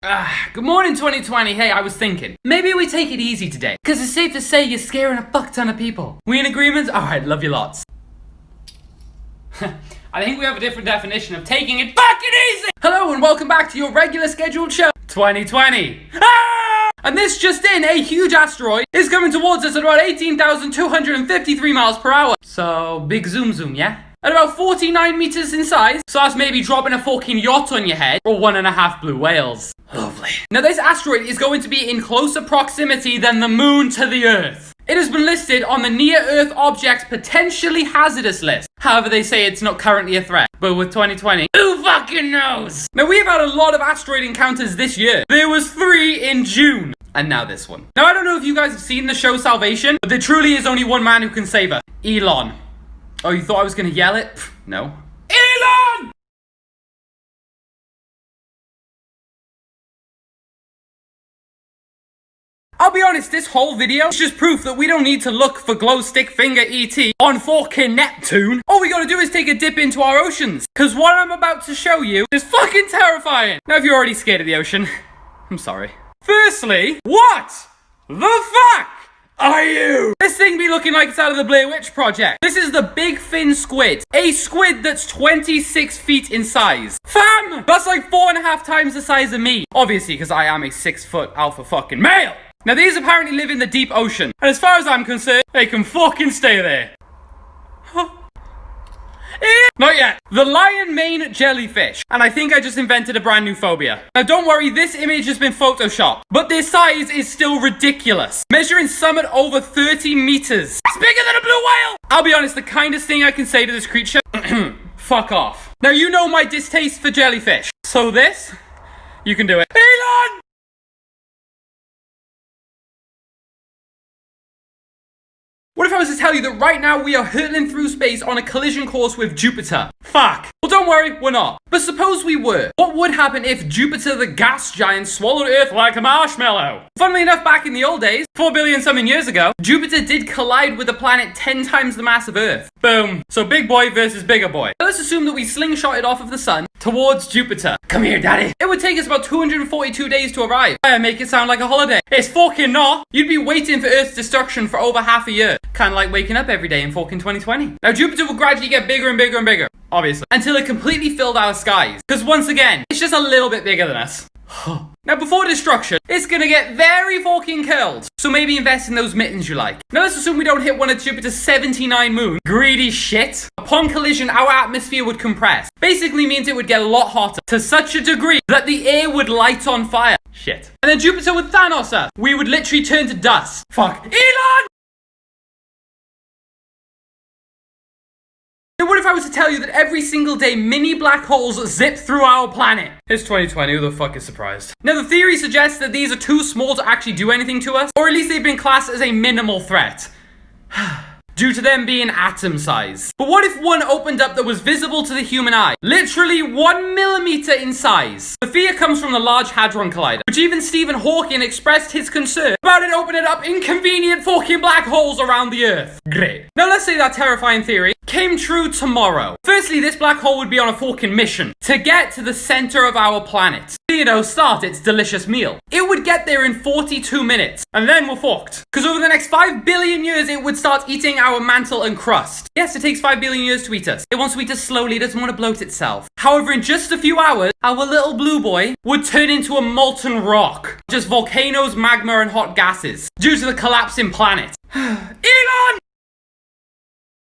Good morning, 2020. Hey, I was thinking, maybe we take it easy today, because it's safe to say you're scaring a fuck ton of people. We in agreement? Alright, love you lots. I think we have a different definition of taking it fucking easy! Hello and welcome back to your regular scheduled show, 2020. And this just in, a huge asteroid is coming towards us at about 18,253 miles per hour. So, big zoom, yeah? At about 49 meters in size, so that's maybe dropping a fucking yacht on your head, or 1.5 blue whales. Lovely. Now this asteroid is going to be in closer proximity than the moon to the Earth. It has been listed on the near-Earth objects potentially hazardous list. However, they say it's not currently a threat. But with 2020, who fucking knows? Now we've had a lot of asteroid encounters this year. There was 3 in June. And now this one. Now I don't know if you guys have seen the show Salvation, but there truly is only one man who can save her. Elon. Oh, you thought I was gonna yell it? No. Elon! I'll be honest, this whole video is just proof that we don't need to look for glow stick finger ET on fucking Neptune. All we gotta do is take a dip into our oceans. Cause what I'm about to show you is fucking terrifying. Now if you're already scared of the ocean, I'm sorry. Firstly, what the fuck are you? This thing be looking like it's out of the Blair Witch Project. This is the big fin squid. A squid that's 26 feet in size. Fam! That's like 4.5 times the size of me. Obviously, because I am a 6-foot alpha fucking male. Now these apparently live in the deep ocean. And as far as I'm concerned, they can fucking stay there. Not yet. The lion mane jellyfish. And I think I just invented a brand new phobia. Now don't worry, this image has been photoshopped. But their size is still ridiculous. Measuring some at over 30 meters. It's bigger than a blue whale! I'll be honest, the kindest thing I can say to this creature, fuck off. Now you know my distaste for jellyfish. So this, you can do it. Elon! What if I was to tell you that right now we are hurtling through space on a collision course with Jupiter? Fuck. Well, don't worry, we're not. But suppose we were. What would happen if Jupiter the gas giant swallowed Earth like a marshmallow? Funnily enough, back in the old days, 4 billion something years ago, Jupiter did collide with a planet 10 times the mass of Earth. Boom. So big boy versus bigger boy. Now let's assume that we slingshot it off of the sun towards Jupiter. Come here, daddy. It would take us about 242 days to arrive. I make it sound like a holiday. It's fucking not. You'd be waiting for Earth's destruction for over half a year. Kind of like waking up every day in fucking 2020. Now Jupiter will gradually get bigger and bigger and bigger, obviously, until it completely filled our skies. Because once again, it's just a little bit bigger than us. Now before destruction, it's gonna get very fucking cold. So maybe invest in those mittens you like. Now let's assume we don't hit one of Jupiter's 79 moons. Greedy shit. Upon collision, our atmosphere would compress. Basically means it would get a lot hotter. To such a degree that the air would light on fire. Shit. And then Jupiter would Thanos us. We would literally turn to dust. Fuck. Elon! Now what if I was to tell you that every single day mini black holes zip through our planet? It's 2020, who the fuck is surprised? Now the theory suggests that these are too small to actually do anything to us, or at least they've been classed as a minimal threat. Due to them being atom size. But what if one opened up that was visible to the human eye? Literally 1 millimeter in size. The fear comes from the Large Hadron Collider, which even Stephen Hawking expressed his concern about it opening up inconvenient fucking black holes around the Earth. Great. Now let's say that terrifying theory came true tomorrow. Firstly, this black hole would be on a fucking mission to get to the center of our planet. Start its delicious meal. It would get there in 42 minutes, and then we're fucked. Because over the next 5 billion years, it would start eating our mantle and crust. Yes, it takes 5 billion years to eat us. It wants to eat us slowly, it doesn't want to bloat itself. However, in just a few hours, our little blue boy would turn into a molten rock. Just volcanoes, magma, and hot gases. Due to the collapsing planet. Elon!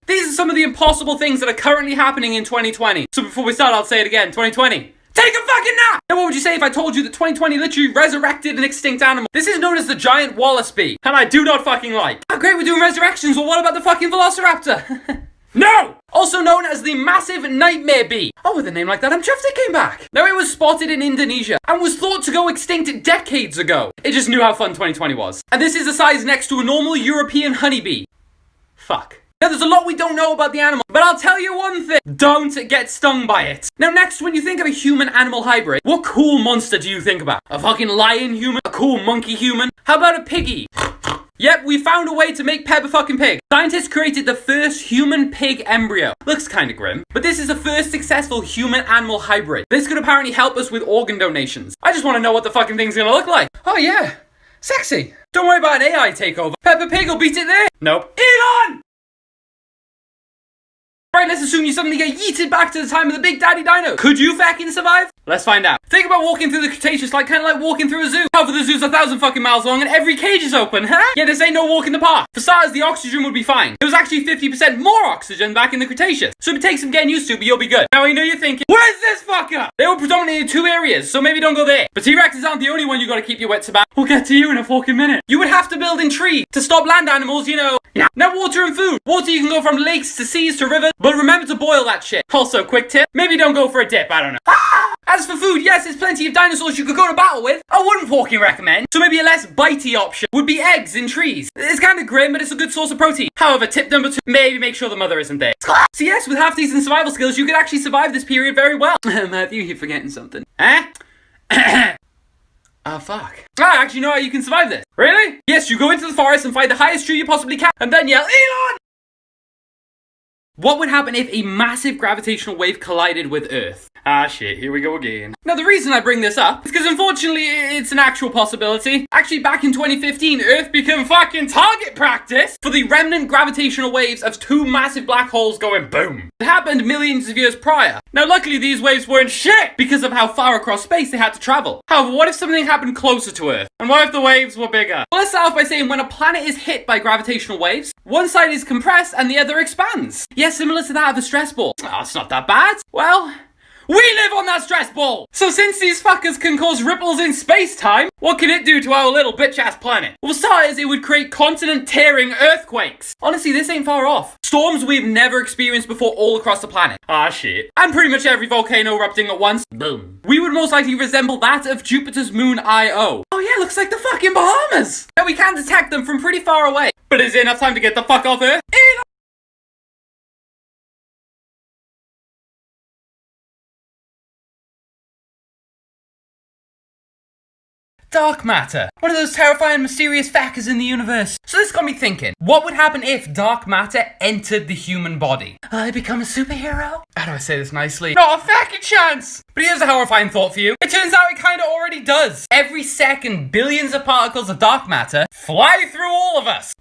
These are some of the impossible things that are currently happening in 2020. So before we start, I'll say it again. 2020. Take a fucking nap! Now what would you say if I told you that 2020 literally resurrected an extinct animal? This is known as the giant wallace bee, and I do not fucking like. Oh great, we're doing resurrections, well what about the fucking velociraptor? No! Also known as the massive nightmare bee. Oh, with a name like that, I'm chuffed it came back. Now it was spotted in Indonesia, and was thought to go extinct decades ago. It just knew how fun 2020 was. And this is the size next to a normal European honeybee. Fuck. Now there's a lot we don't know about the animal, but I'll tell you one thing. Don't get stung by it. Now next, when you think of a human-animal hybrid, what cool monster do you think about? A fucking lion human? A cool monkey human? How about a piggy? Yep, we found a way to make Peppa fucking Pig. Scientists created the first human pig embryo. Looks kinda grim, but this is the first successful human-animal hybrid. This could apparently help us with organ donations. I just want to know what the fucking thing's gonna look like. Oh yeah, sexy. Don't worry about an AI takeover. Peppa Pig will beat it there. Nope. Elon! Right, let's assume you suddenly get yeeted back to the time of the Big Daddy Dino. Could you fucking survive? Let's find out. Think about walking through the Cretaceous kind of like walking through a zoo. However, the zoo's 1,000 fucking miles long and every cage is open, huh? Yeah, this ain't no walk in the park. For starters, the oxygen would be fine. It was actually 50% more oxygen back in the Cretaceous. So it takes some getting used to, but you'll be good. Now I know you're thinking, where's this fucker? They were predominantly in 2 areas, so maybe don't go there. But T-Rexes aren't the only one you gotta keep your wits about. We'll get to you in a fucking minute. You would have to build in trees to stop land animals, you know. Yeah. Now water and food. Water you can go from lakes to seas to rivers, but remember to boil that shit. Also, quick tip, maybe don't go for a dip, I don't know. As for food, yes, there's plenty of dinosaurs you could go to battle with. I wouldn't fucking recommend. So maybe a less bitey option would be eggs in trees. It's kind of grim, but it's a good source of protein. However, tip number 2, maybe make sure the mother isn't there. So yes, with half decent survival skills, you could actually survive this period very well. Matthew, you're forgetting something. Huh? Oh, fuck. I actually know how you can survive this. Really? Yes, you go into the forest and find the highest tree you possibly can, and then yell, Elon! What would happen if a massive gravitational wave collided with Earth? Ah shit, here we go again. Now the reason I bring this up is because unfortunately it's an actual possibility. Actually back in 2015, Earth became fucking target practice for the remnant gravitational waves of 2 massive black holes going boom. It happened millions of years prior. Now luckily these waves weren't shit because of how far across space they had to travel. However, what if something happened closer to Earth? And what if the waves were bigger? Well, let's start off by saying when a planet is hit by gravitational waves, one side is compressed and the other expands. Yeah, similar to that of a stress ball. Oh, it's not that bad. Well, we live on that stress ball! So since these fuckers can cause ripples in space-time, what can it do to our little bitch-ass planet? Well, for starters, it would create continent-tearing earthquakes. Honestly, this ain't far off. Storms we've never experienced before all across the planet. Ah, shit. And pretty much every volcano erupting at once. Boom. We would most likely resemble that of Jupiter's moon Io. Oh yeah, looks like the fucking Bahamas! Now we can detect them from pretty far away. But is it enough time to get the fuck off Earth? Dark matter. One of those terrifying, mysterious factors in the universe. So this got me thinking, what would happen if dark matter entered the human body? I become a superhero? How do I say this nicely? Not a fucking chance! But here's a horrifying thought for you. It turns out it kinda already does. Every second, billions of particles of dark matter fly through all of us.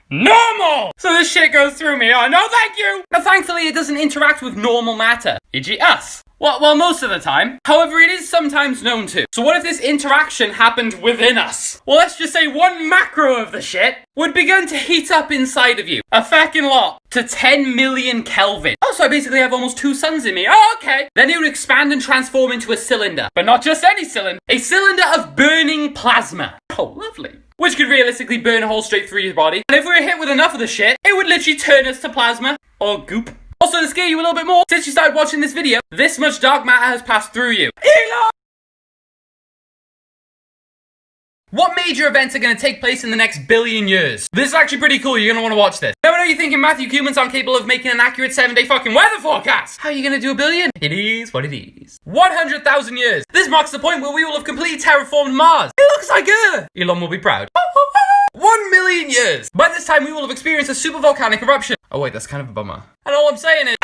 Normal! So this shit goes through me. Oh, no thank you! Now thankfully it doesn't interact with normal matter. E.g. us. Well, most of the time. However, it is sometimes known to. So what if this interaction happened within us? Well, let's just say one macro of the shit would begin to heat up inside of you. A feckin' lot. To 10 million Kelvin. Oh, so I basically have almost 2 suns in me. Oh, okay. Then it would expand and transform into a cylinder. But not just any cylinder. A cylinder of burning plasma. Oh, lovely. Which could realistically burn a hole straight through your body. And if we were hit with enough of the shit, it would literally turn us to plasma. Or goop. Also, to scare you a little bit more, since you started watching this video, this much dark matter has passed through you. Elon! What major events are going to take place in the next billion years? This is actually pretty cool, you're going to want to watch this. Now I know you're thinking, Matthew, humans aren't capable of making an accurate 7-day fucking weather forecast. How are you going to do a billion? It is what it is. 100,000 years. This marks the point where we will have completely terraformed Mars. It looks like Earth. Elon will be proud. 1 million years. By this time, we will have experienced a supervolcanic eruption. Oh wait, that's kind of a bummer. And all I'm saying is,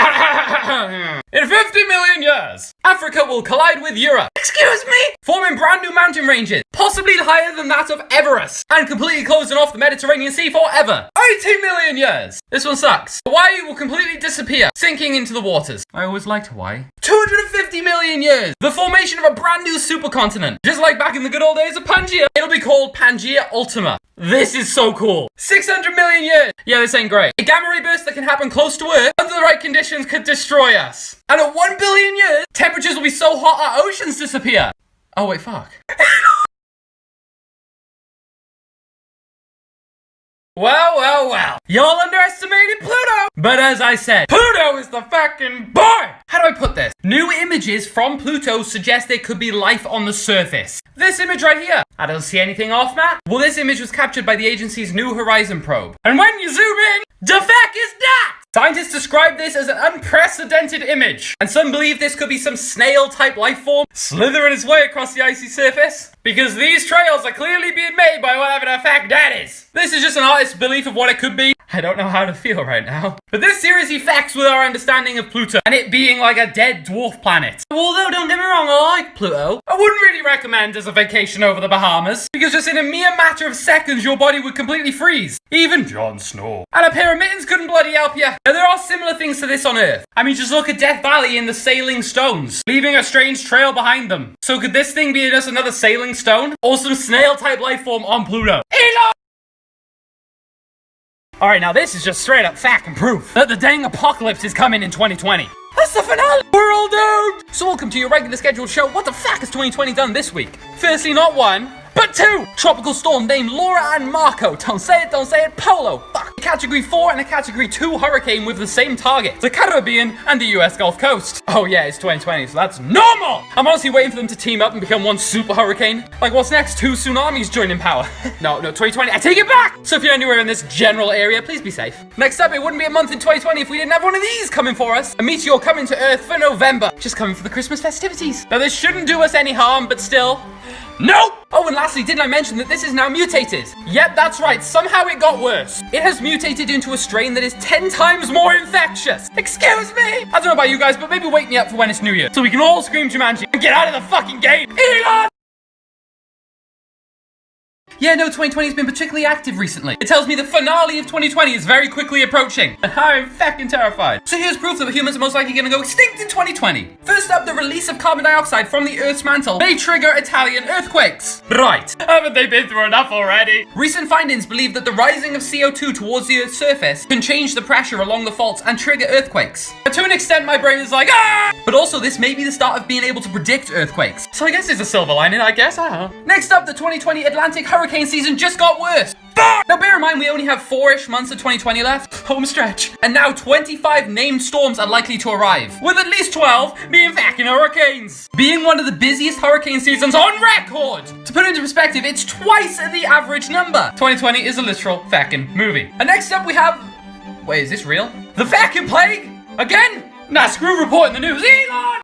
in 50 million years, Africa will collide with Europe. Excuse me? Forming brand new mountain ranges, possibly higher than that of Everest, and completely closing off the Mediterranean Sea forever. 80 million years. This one sucks. Hawaii will completely disappear, sinking into the waters. I always liked Hawaii. 250 million years. The formation of a brand new supercontinent. Just like back in the good old days of Pangaea. It'll be called Pangaea Ultima. This is so cool. 600 million years. Yeah, this ain't great. A gamma ray burst that can happen close to Earth under the right conditions could destroy us. And at 1 billion years, temperatures will be so hot our oceans disappear. Oh wait, fuck. Well. Y'all underestimated Pluto. But as I said, Pluto is the fucking boy. How do I put this? New images from Pluto suggest there could be life on the surface. This image right here. I don't see anything off, Matt. Well, this image was captured by the agency's New Horizon probe. And when you zoom in, The fuck is that? Scientists describe this as an unprecedented image, and some believe this could be some snail-type life form slithering its way across the icy surface, because these trails are clearly being made by whatever the fuck that is. This is just an artist's belief of what it could be. I don't know how to feel right now. But this seriously fucks with our understanding of Pluto, and it being like a dead dwarf planet. Although, don't get me wrong, I like Pluto. I wouldn't really recommend as a vacation over the Bahamas, because just in a mere matter of seconds, your body would completely freeze. Even Jon Snow. And a pair of mittens couldn't bloody help you. Now, there are similar things to this on Earth. I mean, just look at Death Valley and the sailing stones, leaving a strange trail behind them. So could this thing be just another sailing stone? Or some snail-type life form on Pluto? Elon! Alright, now this is just straight up fact and proof that the dang apocalypse is coming in 2020. That's the finale! We're all doomed! So welcome to your regular scheduled show. What the fuck has 2020 done this week? Firstly, not one, but two! Tropical storm named Laura and Marco. Don't say it, Polo. Fuck. A Category 4 and a Category 2 hurricane with the same target. The Caribbean and the US Gulf Coast. Oh yeah, it's 2020, so that's normal! I'm honestly waiting for them to team up and become one super hurricane. Like, what's next? 2 tsunamis joining power. No, 2020, I take it back! So if you're anywhere in this general area, please be safe. Next up, it wouldn't be a month in 2020 if we didn't have one of these coming for us. A meteor coming to Earth for November. Just coming for the Christmas festivities. Now, this shouldn't do us any harm, but still... Nope! Oh, and lastly, didn't I mention that this is now mutated? Yep, that's right. Somehow it got worse. It has mutated into a strain that is 10 times more infectious. Excuse me? I don't know about you guys, but maybe wake me up for when it's New Year, so we can all scream Jumanji and get out of the fucking game. Elon! Yeah, no, 2020 has been particularly active recently. It tells me the finale of 2020 is very quickly approaching. And I'm fucking terrified. So here's proof that humans are most likely gonna go extinct in 2020. First up, the release of carbon dioxide from the Earth's mantle may trigger Italian earthquakes. Right. Haven't they been through enough already? Recent findings believe that the rising of CO2 towards the Earth's surface can change the pressure along the faults and trigger earthquakes. But to an extent, my brain is like, ah! But also, this may be the start of being able to predict earthquakes. So I guess there's a silver lining, I guess. I don't know. Next up, the 2020 Atlantic hurricane season just got worse. Now bear in mind we only have 4-ish months of 2020 left, home stretch, and now 25 named storms are likely to arrive, with at least 12 being fucking hurricanes, being one of the busiest hurricane seasons on record. To put it into perspective, it's twice the average number. 2020 is a literal fucking movie. And next up we have, wait, is this real? The fucking plague? Again? Nah, screw reporting the news. Elon!